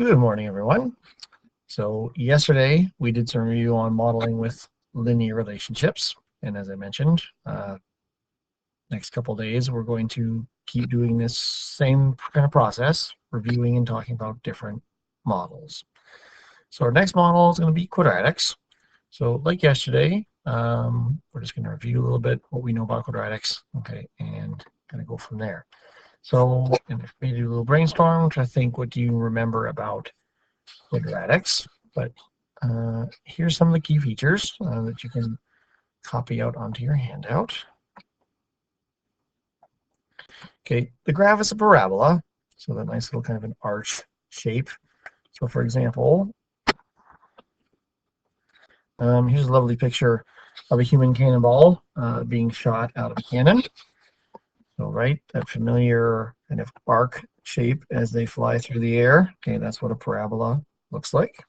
Good morning, everyone. So yesterday we did some review on modeling with linear relationships. And as I mentioned, next couple of days, we're going to keep doing this same kind of process, reviewing and talking about different models. So our next model is going to be quadratics. So like yesterday, we're just going to review a little bit what we know about quadratics, okay, and kind of go from there. So, and if we do a little brainstorm, try to think, what do you remember about quadratics? But here's some of the key features that you can copy out onto your handout. Okay, the graph is a parabola, so that nice little kind of an arch shape. So for example, here's a lovely picture of a human cannonball being shot out of a cannon. So right, that familiar kind of arc shape as they fly through the air. Okay, that's what a parabola looks like.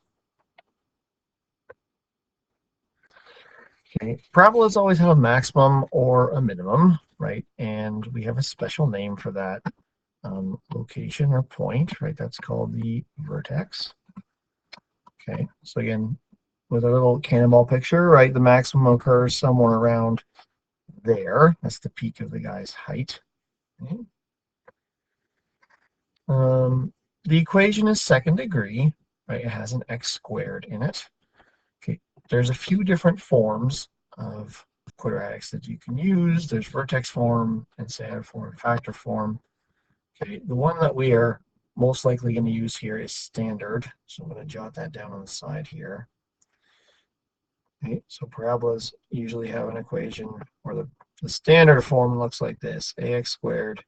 Okay, parabolas always have a maximum or a minimum, right? And we have a special name for that location or point, right? That's called the vertex. Okay, so again, with a little cannonball picture, right, the maximum occurs somewhere around there. That's the peak of the guy's height. Okay. The equation is second degree, right? It has an x squared in it. Okay, there's a few different forms of quadratics that you can use. There's vertex form and standard form, factor form. Okay, the one that we are most likely going to use here is standard. So I'm going to jot that down on the side here. Okay, so parabolas usually have an equation where the standard form looks like this: ax squared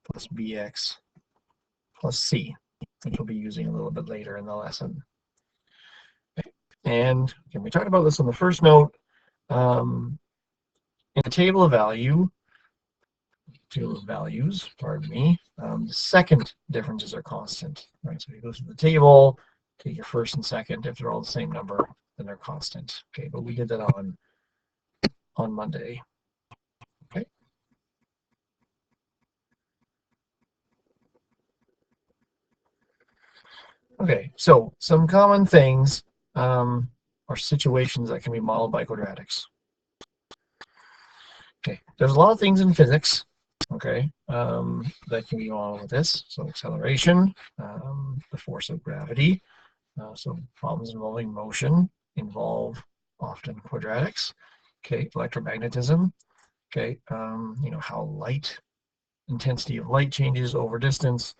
plus bx plus c, which we'll be using a little bit later in the lesson. Okay. And we talked about this on the first note. In the table of values, pardon me, the second differences are constant, right? So you go through the table, take your first and second. If they're all the same number, then they're constant. Okay, but we did that on Monday. Okay. Okay, so some common things or situations that can be modeled by quadratics. Okay, there's a lot of things in physics, okay, that can be modeled with this. So acceleration, the force of gravity. So problems involving motion involve often quadratics. Okay, electromagnetism. Okay, how light, intensity of light changes over distance.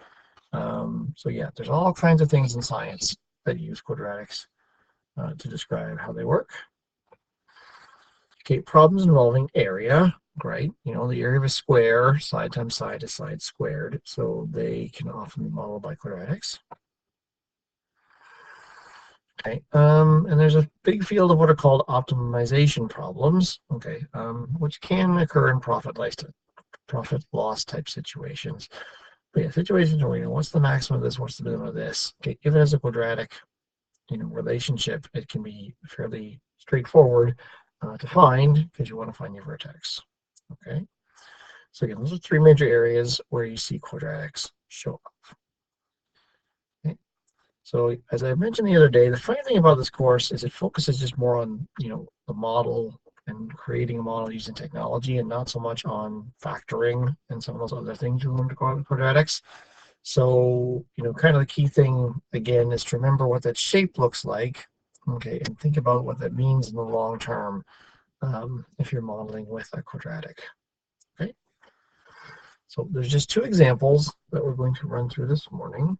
So yeah, there's all kinds of things in science that use quadratics to describe how they work. Okay, problems involving area, right? The area of a square, side times side is side squared. So they can often be modeled by quadratics. Okay, and there's a big field of what are called optimization problems, okay, which can occur in profit loss type situations. But yeah, situations where, what's the maximum of this, what's the minimum of this? Okay, if it has a quadratic, relationship, it can be fairly straightforward to find because you want to find your vertex. Okay, so again, those are three major areas where you see quadratics show up. Okay. So as I mentioned the other day, the funny thing about this course is it focuses just more on, the model and creating a model using technology and not so much on factoring and some of those other things you learn to call quadratics. So, kind of the key thing, again, is to remember what that shape looks like, okay, and think about what that means in the long term if you're modeling with a quadratic, okay? So there's just two examples that we're going to run through this morning.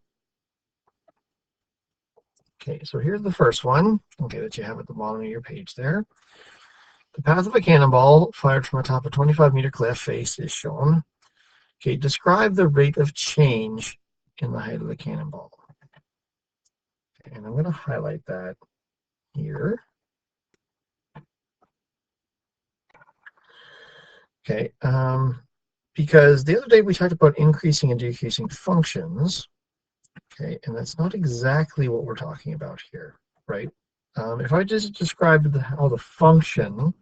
Okay, so here's the first one, okay, that you have at the bottom of your page there. The path of a cannonball fired from atop a 25-meter cliff face is shown. Okay, describe the rate of change in the height of the cannonball. Okay, and I'm going to highlight that here. Okay, because the other day we talked about increasing and decreasing functions. Okay, and that's not exactly what we're talking about here, right? If I just described how the function,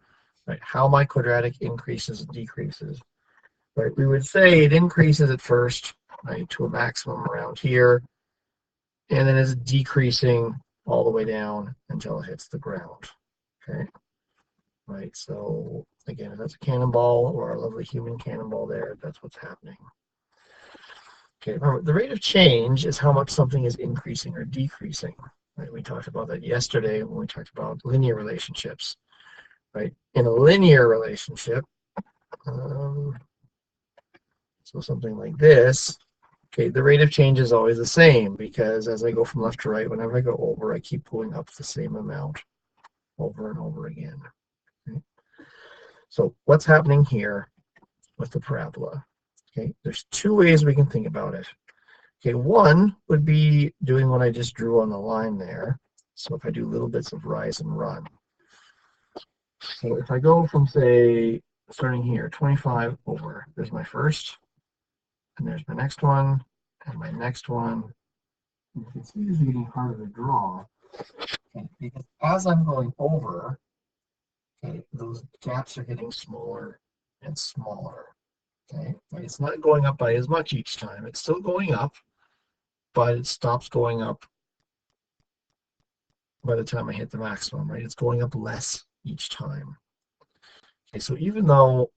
right, how my quadratic increases and decreases, right, we would say it increases at first, right, to a maximum around here, and then it's decreasing all the way down until it hits the ground. Okay, right. So again, if that's a cannonball or a lovely human cannonball there, that's what's happening. Okay, remember, the rate of change is how much something is increasing or decreasing. Right? We talked about that yesterday when we talked about linear relationships. Right? In a linear relationship, so something like this, okay, the rate of change is always the same because as I go from left to right, whenever I go over, I keep going up the same amount over and over again. Okay? So what's happening here with the parabola? Okay, there's two ways we can think about it. Okay, one would be doing what I just drew on the line there. So if I do little bits of rise and run. So if I go from, say, starting here, 25 over, there's my first, and there's my next one, and my next one. And you can see this is getting harder to draw, okay, because as I'm going over, okay, those gaps are getting smaller and smaller. Okay, it's not going up by as much each time. It's still going up, but it stops going up by the time I hit the maximum, right? It's going up less each time. Okay, so even though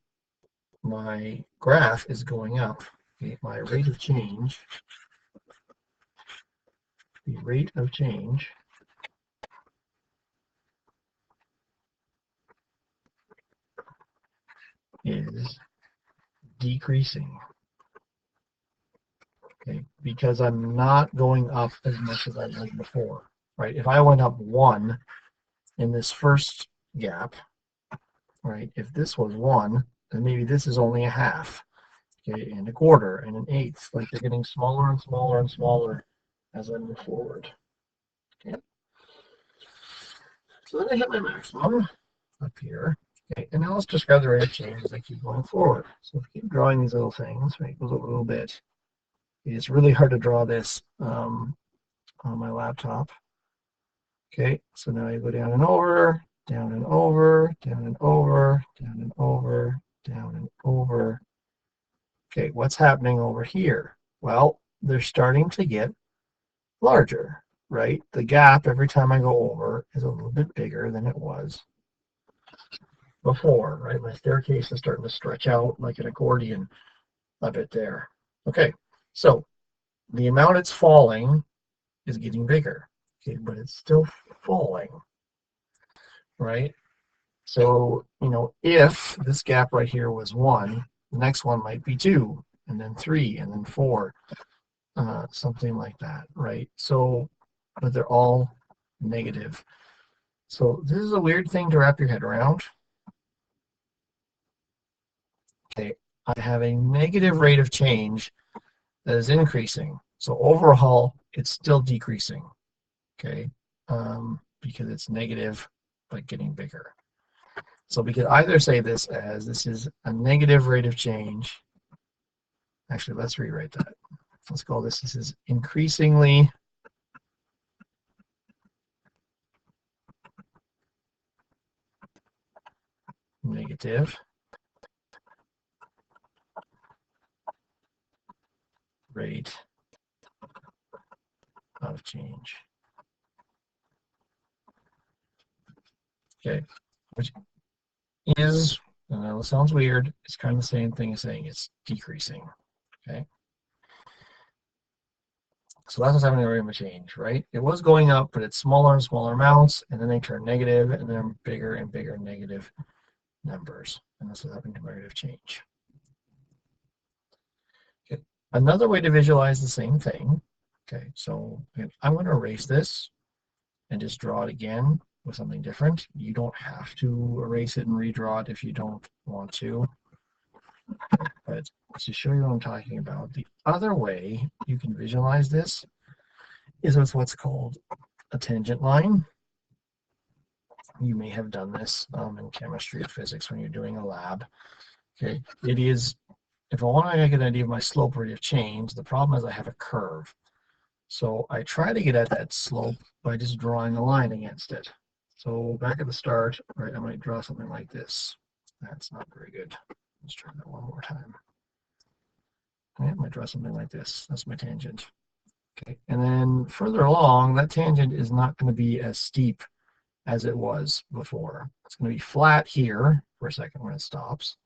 my graph is going up, okay, my rate of change, the rate of change is decreasing, okay, because I'm not going up as much as I was before, right? If I went up 1 in this first gap, right, if this was 1, then maybe this is only a half, okay, and a quarter, and an eighth, like they're getting smaller and smaller and smaller as I move forward. Okay. So then I hit my maximum up here. Okay, and now let's describe the rate of change as I keep going forward. So if I keep drawing these little things, right, it goes over a little bit. It's really hard to draw this on my laptop. Okay, so now you go down and over, down and over, down and over, down and over, down and over. Okay, what's happening over here? Well, they're starting to get larger, right? The gap every time I go over is a little bit bigger than it was before, right? My staircase is starting to stretch out like an accordion a bit there. Okay, so the amount it's falling is getting bigger, okay, but it's still falling, right? So, if this gap right here was 1, the next one might be 2, and then 3, and then 4, something like that, right? So, but they're all negative. So this is a weird thing to wrap your head around. Okay, I have a negative rate of change that is increasing. So overall, it's still decreasing, okay, because it's negative but getting bigger. So we could either say this as this is a negative rate of change. Actually, let's rewrite that. Let's call this is increasingly negative rate of change. Okay, which is, I know it sounds weird, it's kind of the same thing as saying it's decreasing. Okay. So that's what's happening in the rate of change, right? It was going up, but it's smaller and smaller amounts, and then they turn negative, and then bigger and bigger negative numbers. And that's what's happening to my rate of change. Okay. Another way to visualize the same thing. Okay, so I'm going to erase this and just draw it again with something different. You don't have to erase it and redraw it if you don't want to. But to show you what I'm talking about, the other way you can visualize this is with what's called a tangent line. You may have done this in chemistry or physics when you're doing a lab. Okay, it is, if I want to get an idea of my slope rate of change, the problem is I have a curve. So I try to get at that slope by just drawing a line against it. So back at the start, right, I might draw something like this. That's not very good. Let's try that one more time. Okay, I might draw something like this. That's my tangent. Okay, and then further along, that tangent is not going to be as steep as it was before. It's going to be flat here for a second when it stops.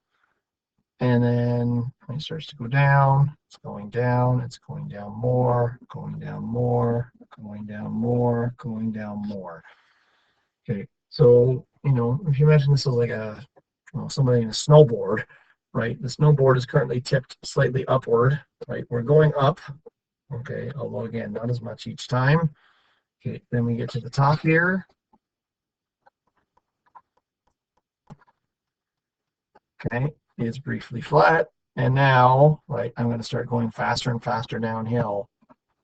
And then when it starts to go down, it's going down, it's going down more, going down more, going down more, going down more. Okay, so, if you imagine this is like somebody in a snowboard, right? The snowboard is currently tipped slightly upward, right? We're going up, okay, although again, not as much each time. Okay, then we get to the top here. Okay, it's briefly flat. And now, right, I'm going to start going faster and faster downhill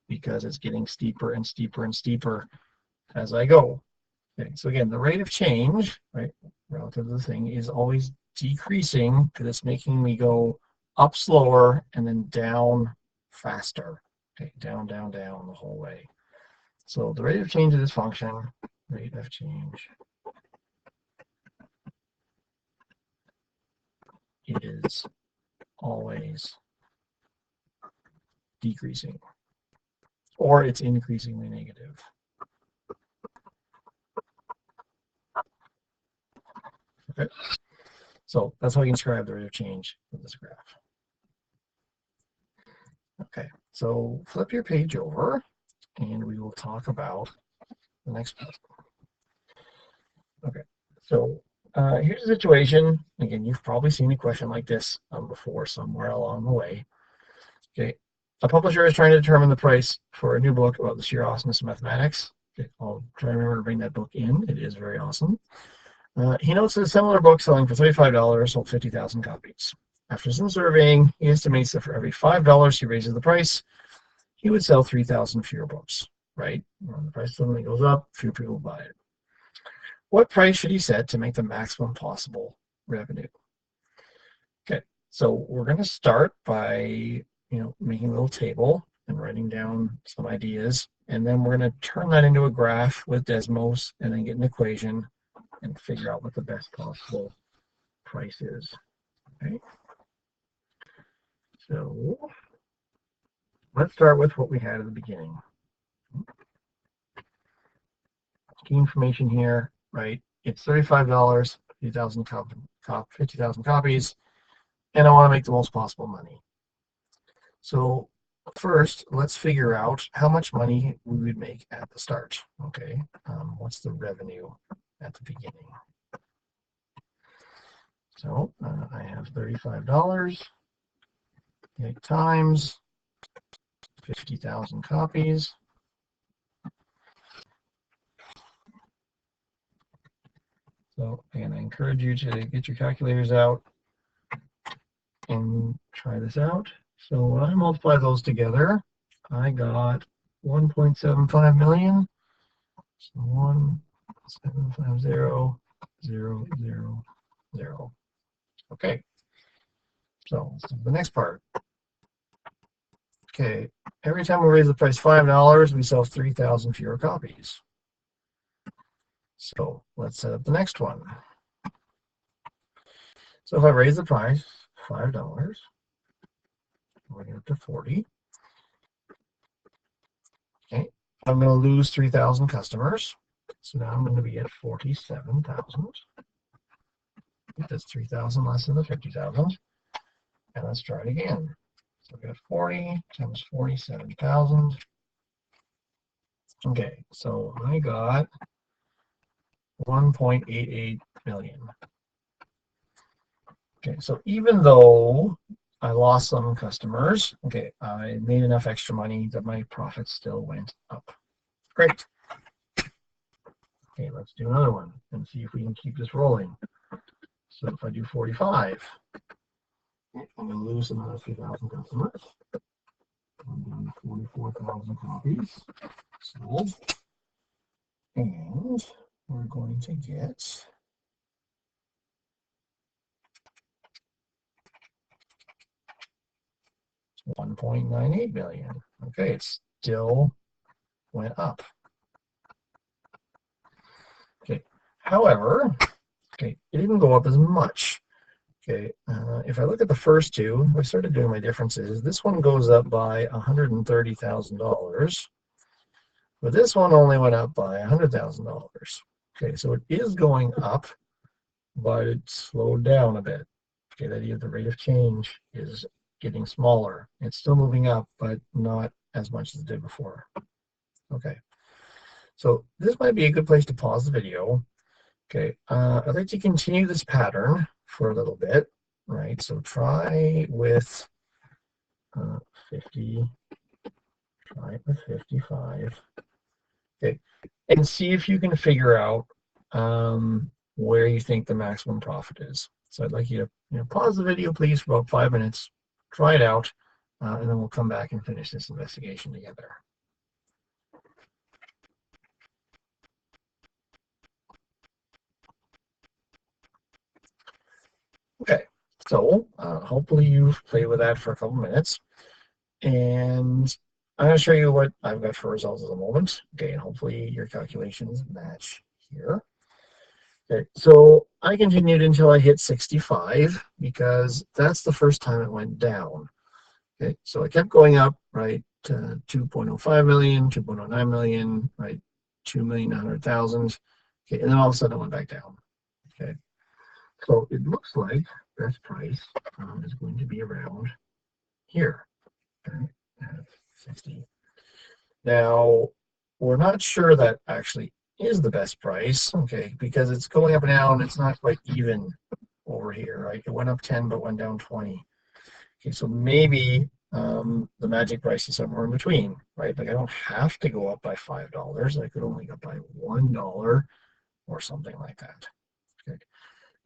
because it's getting steeper and steeper and steeper as I go. Okay, so again, the rate of change, right, relative to the thing is always decreasing because it's making me go up slower and then down faster. Okay, down, down, down the whole way. So the rate of change of this function, rate of change is always decreasing, or it's increasingly negative. Okay, so that's how you can describe the rate of change of this graph. Okay, so flip your page over, and we will talk about the next part. Okay, so here's the situation. Again, you've probably seen a question like this before somewhere along the way. Okay, a publisher is trying to determine the price for a new book about the sheer awesomeness of mathematics. Okay, I'll try to remember to bring that book in. It is very awesome. He notes that a similar book selling for $35 sold 50,000 copies. After some surveying, he estimates that for every $5 he raises the price, he would sell 3,000 fewer books, right? When the price suddenly goes up, few people buy it. What price should he set to make the maximum possible revenue? Okay, so we're going to start by, making a little table and writing down some ideas, and then we're going to turn that into a graph with Desmos and then get an equation and figure out what the best possible price is. Okay. So let's start with what we had at the beginning. Key information here, right? It's $35, 50,000 copies, and I want to make the most possible money. So first, let's figure out how much money we would make at the start. Okay, what's the revenue at the beginning? So I have $35 times 50,000 copies. So, and I encourage you to get your calculators out and try this out. So when I multiply those together, I got 1.75 million. So 1,750,000. Okay. So let's do the next part. Okay. Every time we raise the price $5, we sell 3,000 fewer copies. So let's set up the next one. So if I raise the price $5, we're going to get up to 40. Okay, I'm going to lose 3,000 customers. So now I'm going to be at 47,000. That's 3,000 less than the 50,000. And let's try it again. So we got 40 times 47,000. Okay, so I got 1.88 million. Okay, so even though I lost some customers, okay, I made enough extra money that my profits still went up. Great. Okay, let's do another one and see if we can keep this rolling. So if I do 45, I'm going to lose another 3,000 customers. I'm doing 44,000 copies sold. And we're going to get 1.98 million. Okay, it still went up. Okay, however, okay, it didn't go up as much. Okay, if I look at the first two, I started doing my differences. This one goes up by $130,000, but this one only went up by $100,000. Okay, so it is going up, but it slowed down a bit. Okay, that is, the rate of change is getting smaller. It's still moving up, but not as much as it did before. Okay, so this might be a good place to pause the video. Okay, I'd like to continue this pattern for a little bit, right? So try with 50, try with 55. Okay, and see if you can figure out where you think the maximum profit is. So I'd like you to pause the video, please, for about 5 minutes, try it out, and then we'll come back and finish this investigation together. Okay, so hopefully you've played with that for a couple minutes, and I'm going to show you what I've got for results at the moment. Okay, and hopefully your calculations match here. Okay, so I continued until I hit 65 because that's the first time it went down. Okay, so it kept going up, right, to 2.05 million, 2.09 million, right, 2,100,000. Okay, and then all of a sudden it went back down. Okay, so it looks like best price is going to be around here, okay, at 60. Now, we're not sure that actually is the best price, okay, because it's going up and down. It's not quite even over here, right? It went up 10, but went down 20. Okay, so maybe the magic price is somewhere in between, right? Like I don't have to go up by $5. I could only go up by $1 or something like that. Okay.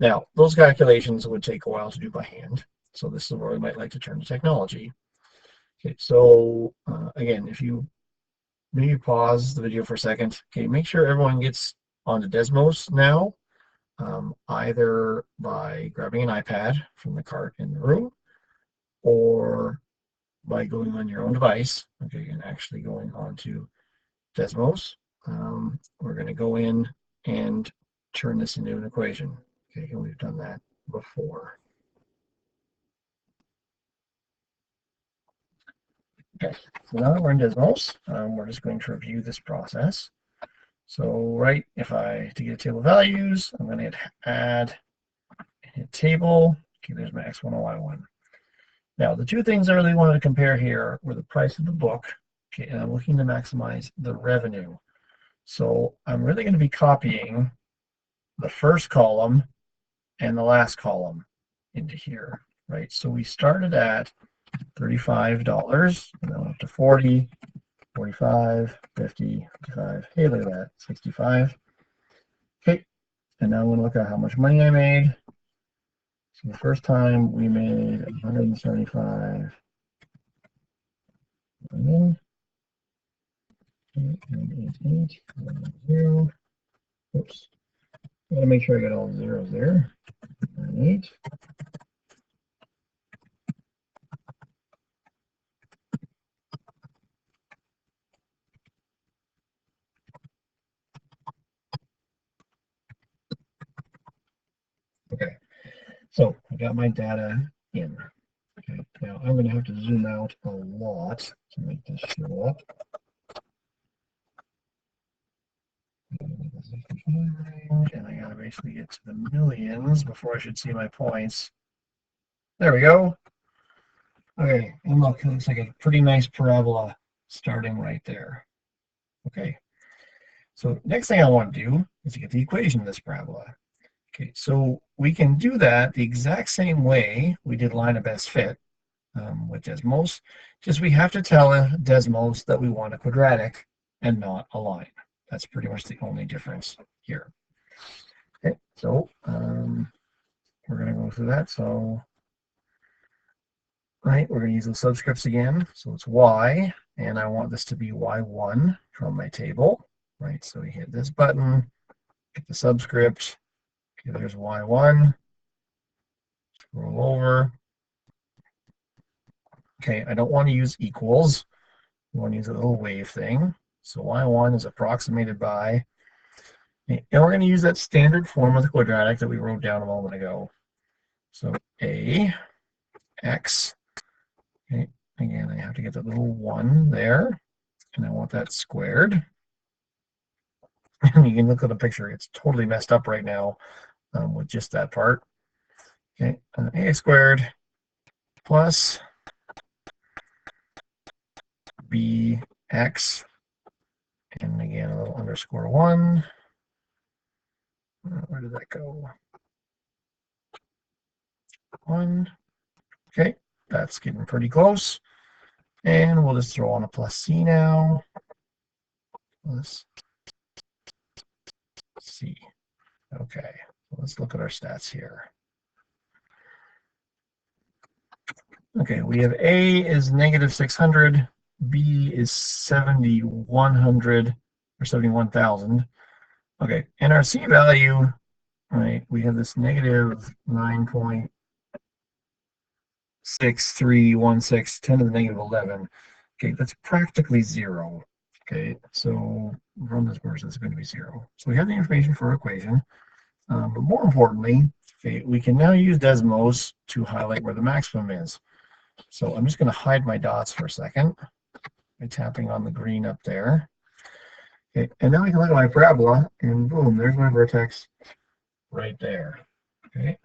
Now, those calculations would take a while to do by hand. So this is where we might like to turn to technology. Okay, so again, if you maybe pause the video for a second. Okay, make sure everyone gets onto Desmos now, either by grabbing an iPad from the cart in the room or by going on your own device, okay, and actually going onto Desmos. We're going to go in and turn this into an equation. Okay, and we've done that before. Okay, so now that we're in Desmos, we're just going to review this process. So right, to get a table of values, I'm going to hit add, hit table. Okay, there's my X1 and Y1. Now, the two things I really wanted to compare here were the price of the book, okay, and I'm looking to maximize the revenue. So I'm really going to be copying the first column and the last column into here, right? So we started at $35, and then up to 40, 45, 50, 55. Hey, look at that, 65. Okay, and now I'm going to look at how much money I made. So the first time we made 175 million. 0. Oops. I gotta make sure I got all the zeros there. 98. Okay, so I got my data in. Okay, now I'm going to have to zoom out a lot to make this show up. And I gotta basically get to the millions before I should see my points. There we go. Okay, and look, it looks like a pretty nice parabola starting right there. Okay, so next thing I want to do is to get the equation of this parabola. Okay, so we can do that the exact same way we did line of best fit with Desmos, just we have to tell Desmos that we want a quadratic and not a line. That's pretty much the only difference here. Okay, so we're going to go through that. So, right, we're going to use the subscripts again. So it's Y, and I want this to be Y1 from my table, right? So we hit this button, get the subscript. Okay, there's Y1. Scroll over. Okay, I don't want to use equals. I want to use a little wave thing. So Y1 is approximated by, and we're going to use that standard form of the quadratic that we wrote down a moment ago. So A, X, okay, again, I have to get the little 1 there, and I want that squared. And you can look at the picture, it's totally messed up right now with just that part. Okay, A squared plus BX, and again, a little underscore 1. Where did that go? 1. Okay, that's getting pretty close. And we'll just throw on a plus C now. Plus C. Okay, let's look at our stats here. Okay, we have A is negative 600, B is 7,100 or 71,000. Okay, and our C value, right, we have this negative 9.6316, 10 to the negative 11. Okay, that's practically 0. Okay, so from this person, it's going to be 0. So we have the information for our equation. But more importantly, okay, we can now use Desmos to highlight where the maximum is. So I'm just going to hide my dots for a second by tapping on the green up there. Okay, and now I can look at my parabola, and boom, there's my vertex right there. Okay,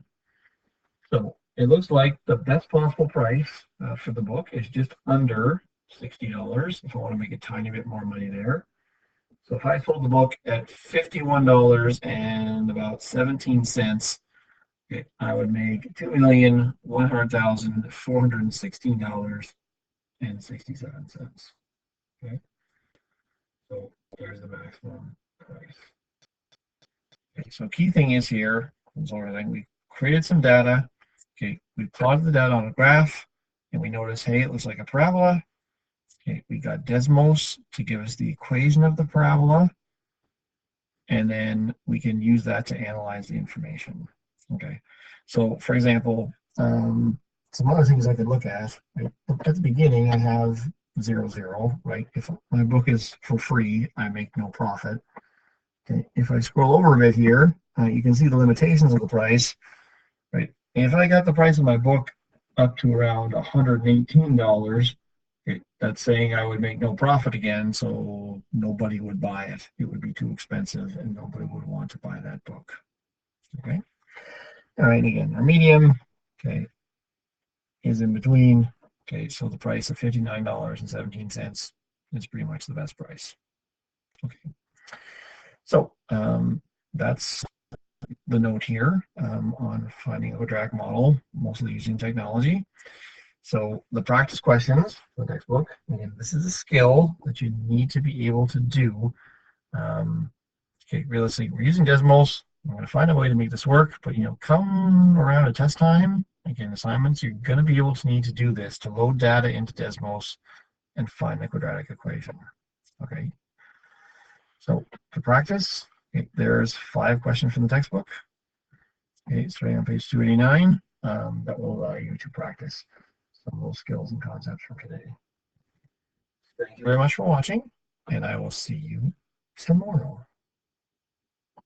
so it looks like the best possible price for the book is just under $60 if I want to make a tiny bit more money there. So if I sold the book at $51 and about 17 cents, okay, I would make $2,100,416.67. Okay, so there's the maximum price. Okay, so key thing is here, we created some data. Okay, we plotted the data on a graph, and we notice, hey, it looks like a parabola. Okay, we got Desmos to give us the equation of the parabola, and then we can use that to analyze the information. Okay, so for example, some other things I could look at. Right? At the beginning, I have 0, 0, right? If my book is for free, I make no profit. Okay, if I scroll over a bit here, you can see the limitations of the price, right? And if I got the price of my book up to around $118, okay, that's saying I would make no profit again, so nobody would buy it. It would be too expensive, and nobody would want to buy that book. Okay. All right. Again, our medium, okay, is in between. Okay, so the price of $59.17 is pretty much the best price. Okay. So that's the note here on finding a quadratic model, mostly using technology. So the practice questions for the textbook, again, this is a skill that you need to be able to do. Okay, realistically, we're using Desmos. I'm going to find a way to make this work, but come around a test time, again, assignments, you're going to be able to need to do this to load data into Desmos and find the quadratic equation. Okay, so to practice, okay, there's 5 questions from the textbook. Okay, starting on page 289, that will allow you to practice some of those skills and concepts from today. Thank you very much for watching, and I will see you tomorrow.